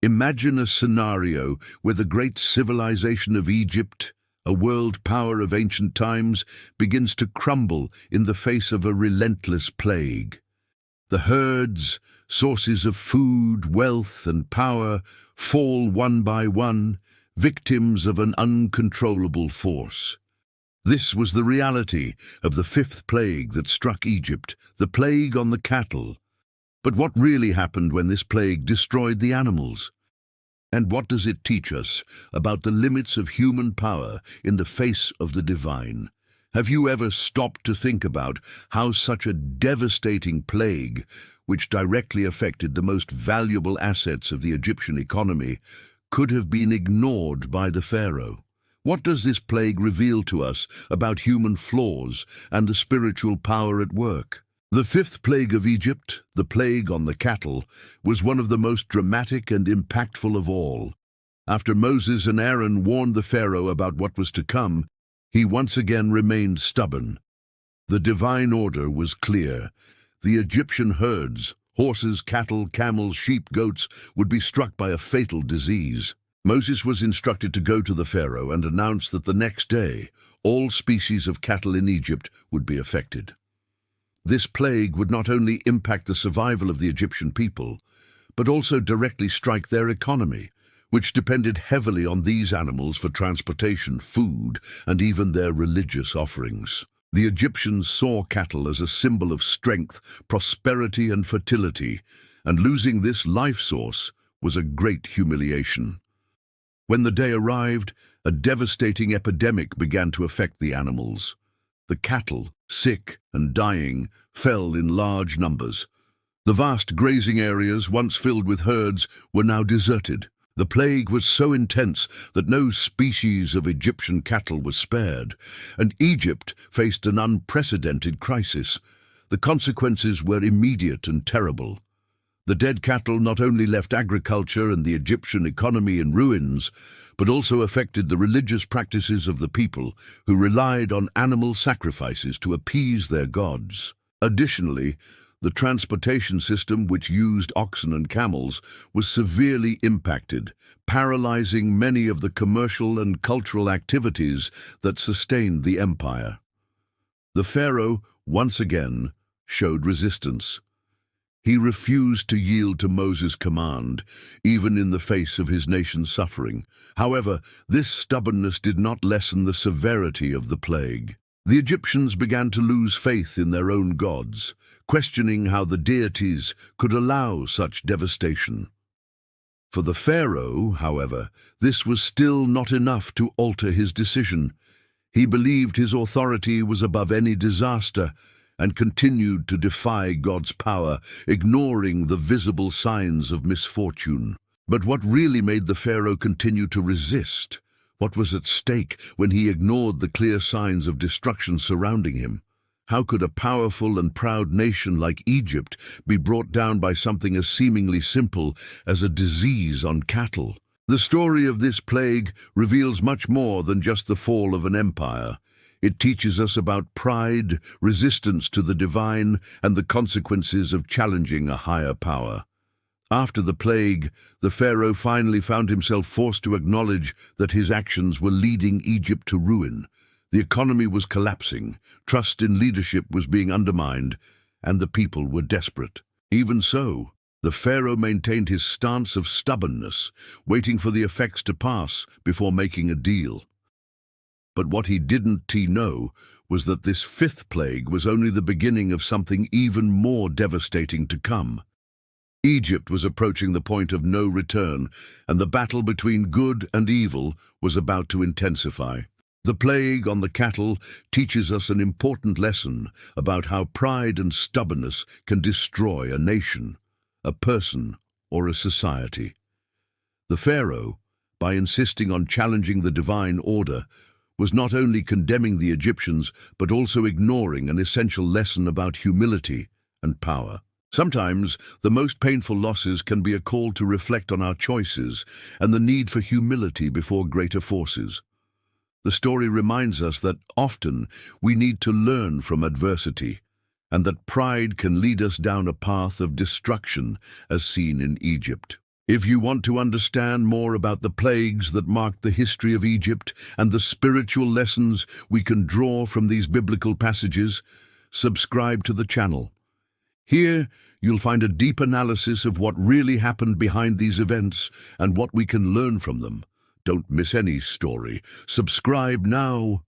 Imagine a scenario where the great civilization of Egypt, a world power of ancient times, begins to crumble in the face of a relentless plague. The herds, sources of food, wealth, and power, fall one by one, victims of an uncontrollable force. This was the reality of the fifth plague that struck Egypt, the plague on the cattle. But what really happened when this plague destroyed the animals? And what does it teach us about the limits of human power in the face of the divine? Have you ever stopped to think about how such a devastating plague, which directly affected the most valuable assets of the Egyptian economy, could have been ignored by the Pharaoh? What does this plague reveal to us about human flaws and the spiritual power at work? The fifth plague of Egypt, the plague on the cattle, was one of the most dramatic and impactful of all. After Moses and Aaron warned the Pharaoh about what was to come, he once again remained stubborn. The divine order was clear. The Egyptian herds, horses, cattle, camels, sheep, goats, would be struck by a fatal disease. Moses was instructed to go to the Pharaoh and announce that the next day, all species of cattle in Egypt would be affected. This plague would not only impact the survival of the Egyptian people, but also directly strike their economy, which depended heavily on these animals for transportation, food, and even their religious offerings. The Egyptians saw cattle as a symbol of strength, prosperity, and fertility, and losing this life source was a great humiliation. When the day arrived, a devastating epidemic began to affect the animals. The cattle, sick and dying, fell in large numbers. The vast grazing areas, once filled with herds, were now deserted. The plague was so intense that no species of Egyptian cattle was spared, and Egypt faced an unprecedented crisis. The consequences were immediate and terrible. The dead cattle not only left agriculture and the Egyptian economy in ruins, but also affected the religious practices of the people, who relied on animal sacrifices to appease their gods. Additionally, the transportation system, which used oxen and camels, was severely impacted, paralyzing many of the commercial and cultural activities that sustained the empire. The Pharaoh, once again, showed resistance. He refused to yield to Moses' command, even in the face of his nation's suffering. However, this stubbornness did not lessen the severity of the plague. The Egyptians began to lose faith in their own gods, questioning how the deities could allow such devastation. For the Pharaoh, however, this was still not enough to alter his decision. He believed his authority was above any disaster, and continued to defy God's power, ignoring the visible signs of misfortune. But what really made the Pharaoh continue to resist? What was at stake when he ignored the clear signs of destruction surrounding him? How could a powerful and proud nation like Egypt be brought down by something as seemingly simple as a disease on cattle? The story of this plague reveals much more than just the fall of an empire. It teaches us about pride, resistance to the divine, and the consequences of challenging a higher power. After the plague, the Pharaoh finally found himself forced to acknowledge that his actions were leading Egypt to ruin. The economy was collapsing, trust in leadership was being undermined, and the people were desperate. Even so, the Pharaoh maintained his stance of stubbornness, waiting for the effects to pass before making a deal. But what he didn't know was that this fifth plague was only the beginning of something even more devastating to come. Egypt was approaching the point of no return, and the battle between good and evil was about to intensify. The plague on the cattle teaches us an important lesson about how pride and stubbornness can destroy a nation, a person, or a society. The Pharaoh, by insisting on challenging the divine order, was not only condemning the Egyptians, but also ignoring an essential lesson about humility and power. Sometimes, the most painful losses can be a call to reflect on our choices and the need for humility before greater forces. The story reminds us that often we need to learn from adversity, and that pride can lead us down a path of destruction, as seen in Egypt. If you want to understand more about the plagues that marked the history of Egypt and the spiritual lessons we can draw from these biblical passages, subscribe to the channel. Here, you'll find a deep analysis of what really happened behind these events and what we can learn from them. Don't miss any story. Subscribe now.